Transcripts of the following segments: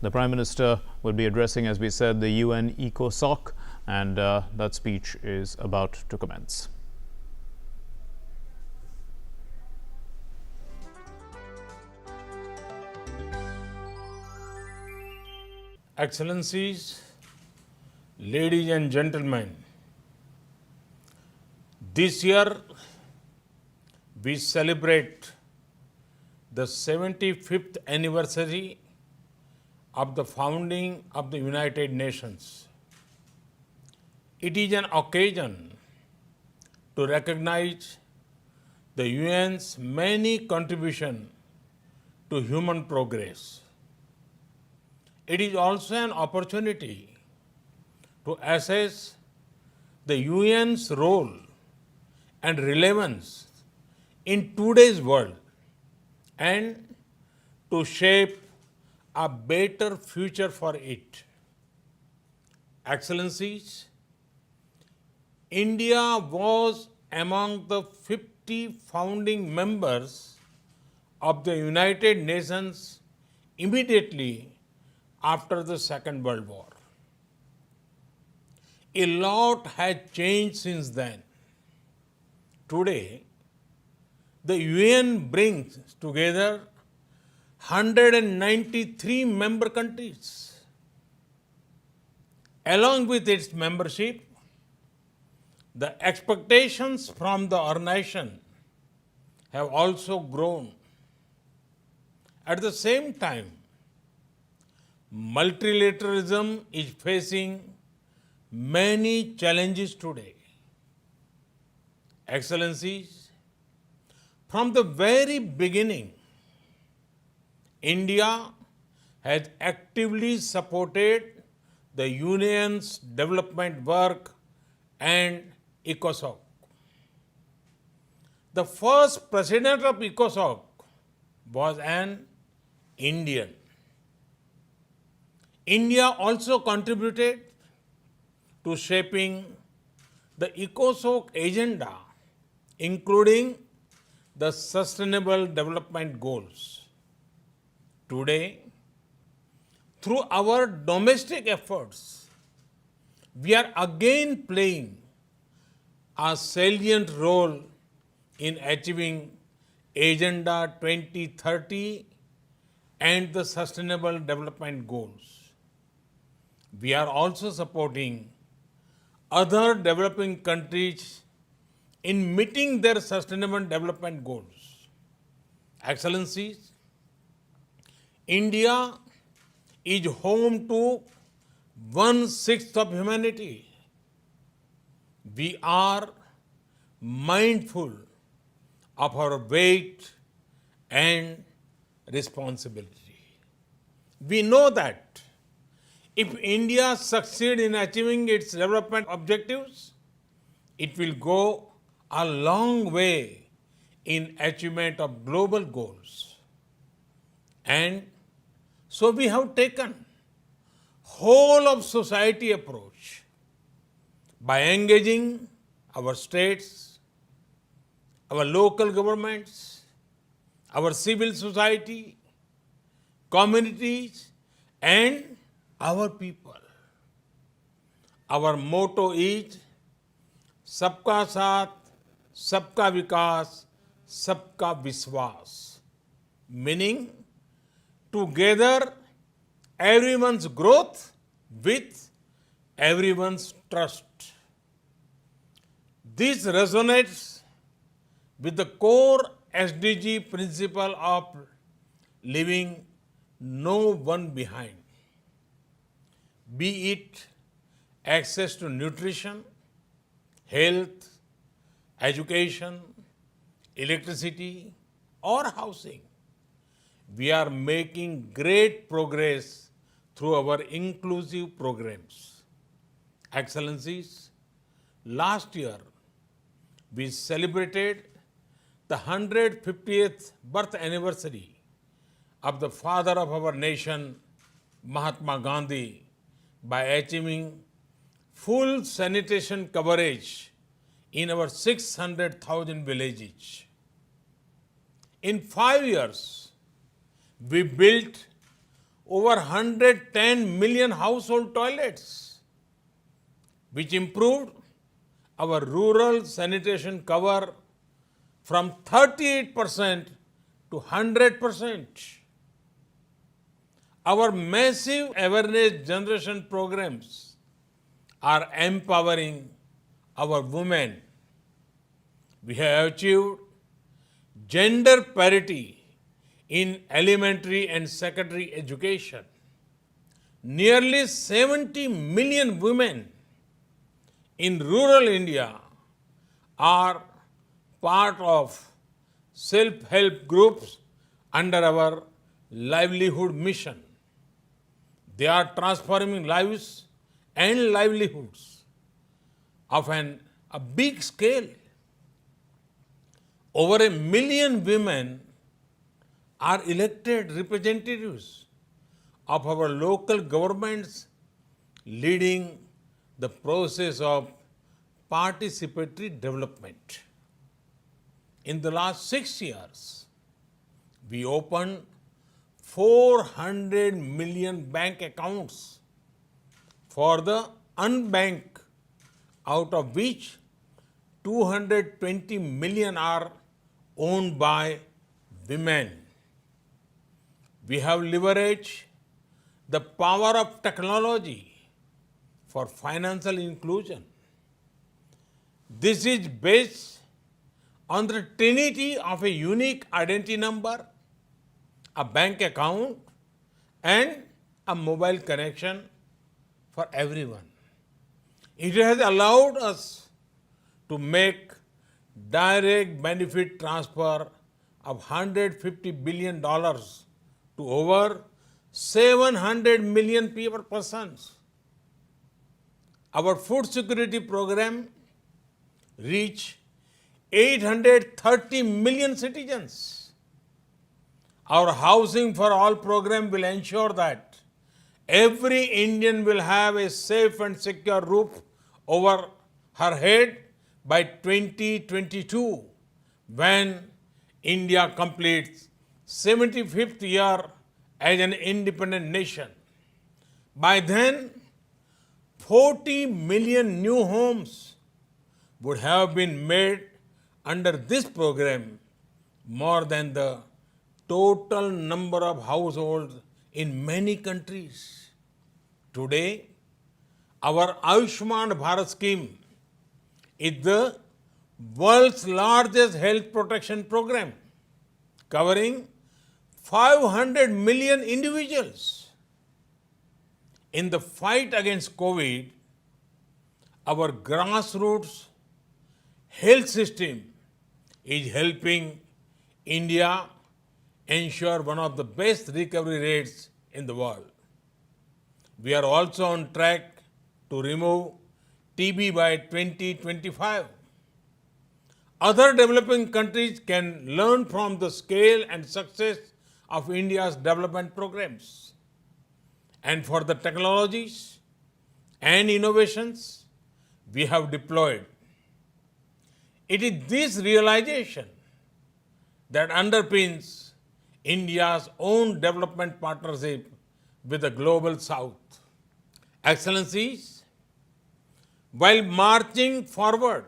The Prime Minister will be addressing, as we said, the UN ECOSOC, and that speech is about to commence. Excellencies, ladies and gentlemen, this year we celebrate the 75th anniversary of the founding of the United Nations. It is an occasion to recognize the UN's many contributions to human progress. It is also an opportunity to assess the UN's role and relevance in today's world and to shape a better future for it. Excellencies, India was among the 50 founding members of the United Nations immediately after the Second World War. A lot has changed since then. Today, the UN brings together 193 member countries. Along with its membership, the expectations from the organization have also grown. At the same time, multilateralism is facing many challenges today. Excellencies, from the very beginning, India has actively supported the Union's development work and ECOSOC. The first president of ECOSOC was an Indian. India also contributed to shaping the ECOSOC agenda, including the Sustainable Development Goals. Today, through our domestic efforts, we are again playing a salient role in achieving Agenda 2030 and the Sustainable Development Goals. We are also supporting other developing countries in meeting their sustainable development goals. Excellencies, India is home to 1/6 of humanity. We are mindful of our weight and responsibility. We know that if India succeeds in achieving its development objectives, it will go a long way in achievement of global goals. And so we have taken whole of society approach by engaging our states, our local governments, our civil society, communities, and our people. Our motto is Sabka Saath, Sabka Vikas, Sabka Vishwas, meaning together everyone's growth with everyone's trust. This resonates with the core SDG principle of leaving no one behind, be it access to nutrition, health, education, electricity, or housing. We are making great progress through our inclusive programs. Excellencies, last year we celebrated the 150th birth anniversary of the father of our nation, Mahatma Gandhi, by achieving full sanitation coverage in our 600,000 villages. In 5 years, we built over 110 million household toilets, which improved our rural sanitation cover from 38% to 100%. Our massive awareness generation programs are empowering our women. We have achieved gender parity in elementary and secondary education. Nearly 70 million women in rural India are part of self-help groups under our livelihood mission. They are transforming lives and livelihoods of a big scale. Over 1 million women are elected representatives of our local governments, leading the process of participatory development. In the last 6 years, we opened 400 million bank accounts for the unbanked, out of which 220 million are owned by women. We have leveraged the power of technology for financial inclusion. This is based on the trinity of a unique identity number, a bank account, and a mobile connection for everyone. It has allowed us to make direct benefit transfer of $150 billion to over 700 million persons. Our food security program reached 830 million citizens. Our Housing for All program will ensure that every Indian will have a safe and secure roof over her head by 2022, when India completes 75th year as an independent nation. By then, 40 million new homes would have been made under this program, more than the total number of households in many countries. Today, our Ayushman Bharat scheme is the world's largest health protection program, covering 500 million individuals. In the fight against COVID, our grassroots health system is helping India ensure one of the best recovery rates in the world. We are also on track to remove TB by 2025. Other developing countries can learn from the scale and success of India's development programs. And for the technologies and innovations we have deployed, it is this realization that underpins India's own development partnership with the Global South. Excellencies, while marching forward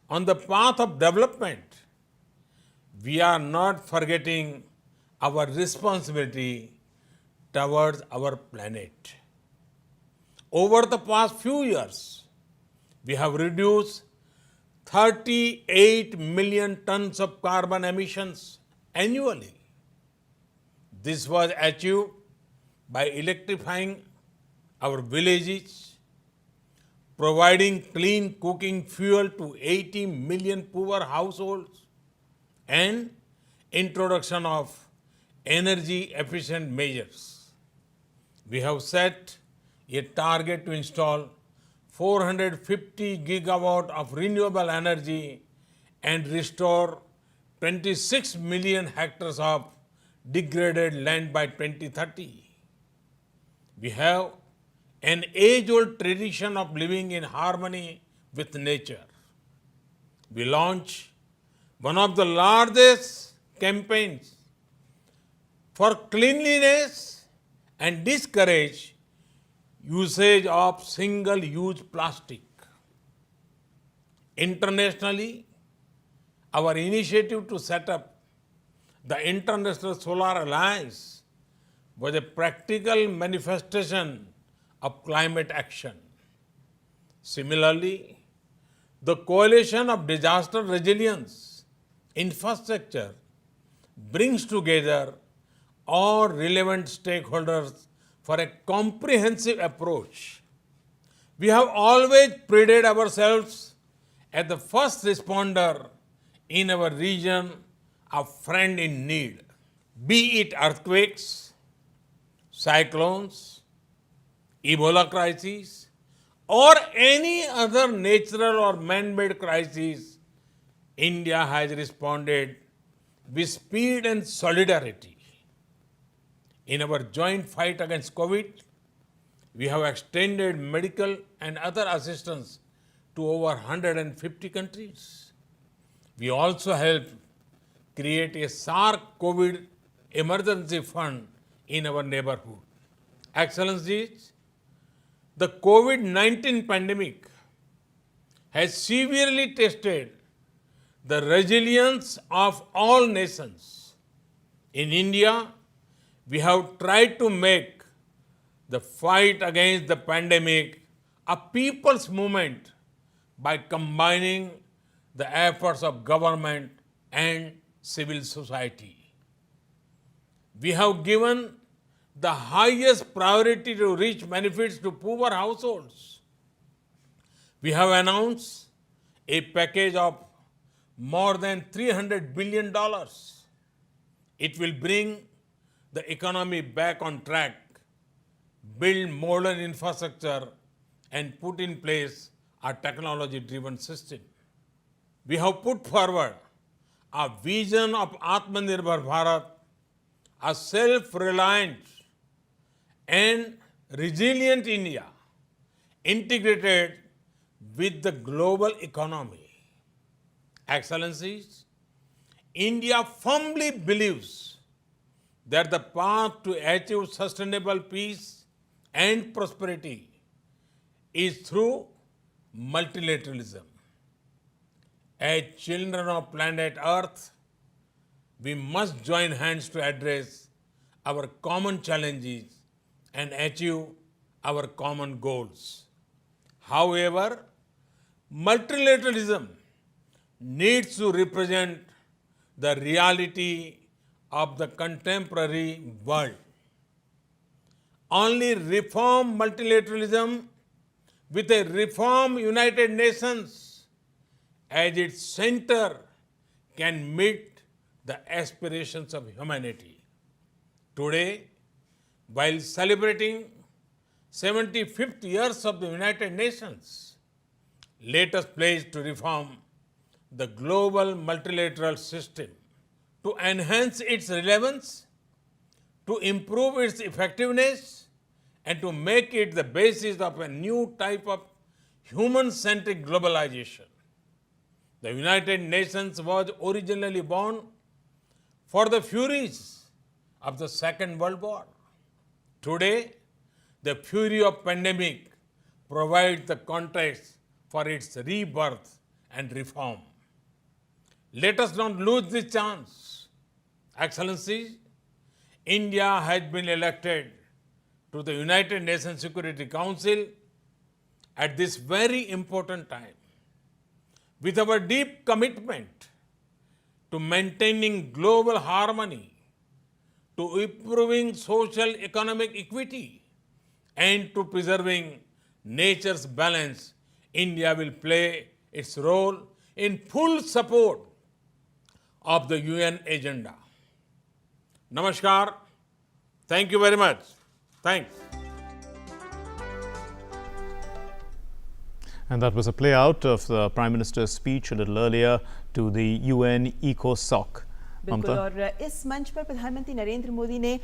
on the path of development, we are not forgetting our responsibility towards our planet. Over the past few years, we have reduced 38 million tons of carbon emissions annually. This was achieved by electrifying our villages, providing clean cooking fuel to 80 million poor households, and introduction of energy efficient measures. We have set a target to install 450 gigawatt of renewable energy and restore 26 million hectares of degraded land by 2030. We have an age-old tradition of living in harmony with nature. We launched one of the largest campaigns for cleanliness and discourage usage of single-use plastic. Internationally, our initiative to set up the International Solar Alliance was a practical manifestation of climate action. Similarly, the Coalition of Disaster Resilience Infrastructure brings together all relevant stakeholders for a comprehensive approach. We have always prided ourselves as the first responder in our region, a friend in need, be it earthquakes, cyclones, Ebola crises, or any other natural or man-made crisis. India has responded with speed and solidarity. In our joint fight against COVID, we have extended medical and other assistance to over 150 countries. We also helped create a SARC COVID emergency fund in our neighborhood. Excellencies, the COVID-19 pandemic has severely tested the resilience of all nations. In India, we have tried to make the fight against the pandemic a people's movement by combining the efforts of government and civil society. We have given the highest priority to reach benefits to poor households. We have announced a package of more than $300 billion. It will bring the economy back on track, build modern infrastructure, and put in place a technology-driven system. We have put forward a vision of Atmanirbhar Bharat, a self-reliant and resilient India integrated with the global economy. Excellencies, India firmly believes that the path to achieve sustainable peace and prosperity is through multilateralism. As children of planet Earth, we must join hands to address our common challenges and achieve our common goals. However, multilateralism needs to represent the reality of the contemporary world. Only reform multilateralism with a reformed United Nations as its center can meet the aspirations of humanity. Today, while celebrating 75th years of the United Nations, let us pledge to reform the global multilateral system to enhance its relevance, to improve its effectiveness, and to make it the basis of a new type of human-centric globalization. The United Nations was originally born for the furies of the Second World War. Today, the fury of pandemic provides the context for its rebirth and reform. Let us not lose this chance. Excellencies, India has been elected to the United Nations Security Council at this very important time. With our deep commitment to maintaining global harmony, to improving social economic equity, and to preserving nature's balance, India will play its role in full support of the UN agenda. Namaskar. Thank you very much. Thanks. And that was a play out of the Prime Minister's speech a little earlier to the UN ECOSOC. बिल्कुल, और इस मंच पर प्रधानमंत्री नरेंद्र मोदी ने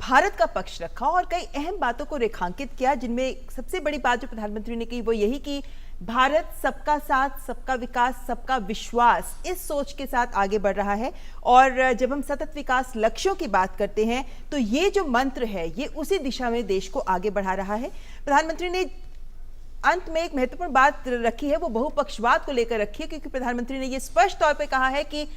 भारत का पक्ष रखा और कई अहम बातों को रेखांकित किया, जिनमें सबसे बड़ी बात जो प्रधानमंत्री ने की वो यही कि भारत सबका साथ, सबका विकास, सबका विश्वास इस सोच के साथ आगे बढ़ रहा है। और जब हम सतत विकास लक्ष्यों की बात करते हैं तो ये जो मंत्र है ये उसी दिशा में देश को आगे बढ़ा रहा है। प्रधानमंत्री ने अंत में एक महत्वपूर्ण बात रखी है, वो बहुपक्षवाद को लेकर रखी है, क्योंकि प्रधानमंत्री ने ये स्पष्ट तौर पे कहा है कि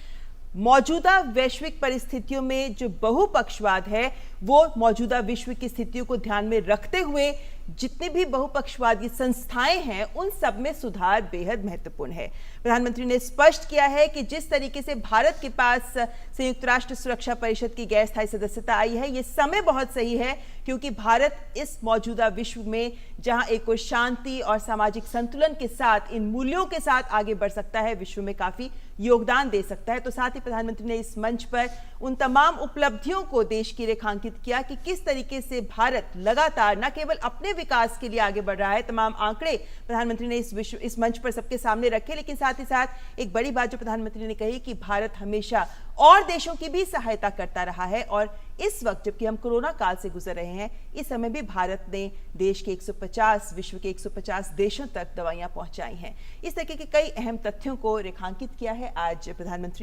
मौजूदा वैश्विक परिस्थितियों में जो बहुपक्षवाद है वो मौजूदा विश्व की स्थितियों को ध्यान में रखते हुए जितनी भी बहुपक्षवादी संस्थाएं हैं उन सब में सुधार बेहद महत्वपूर्ण है। प्रधानमंत्री ने स्पष्ट किया है कि जिस तरीके से भारत के पास संयुक्त राष्ट्र सुरक्षा परिषद की गैर स्थायी सदस्यता आई है, ये समय बहुत सही है, क्योंकि भारत इस मौजूदा विश्व में जहां एक और शांति और सामाजिक संतुलन के साथ इन मूल्यों के साथ आगे बढ़ सकता है, विश्व में काफी योगदान दे सकता है। तो साथ ही प्रधानमंत्री ने इस मंच पर उन तमाम उपलब्धियों को देश की रेखांकित किया कि किस तरीके से भारत लगातार न केवल अपने विकास के लिए आगे बढ़ रहा है, तमाम आंकड़े प्रधानमंत्री ने इस मंच पर सबके सामने रखे, लेकिन साथ ही साथ एक बड़ी बात जो प्रधानमंत्री ने कही कि भारत हमेशा और देशों की भी सहायता करता रहा है। और इस वक्त जबकि हम कोरोना काल से गुजर रहे हैं, इस समय भी भारत ने देश के 150 विश्व के 150 देशों तक दवाइयां पहुंचाई हैं। इस तरीके के कई अहम तथ्यों को रेखांकित किया है आज प्रधानमंत्री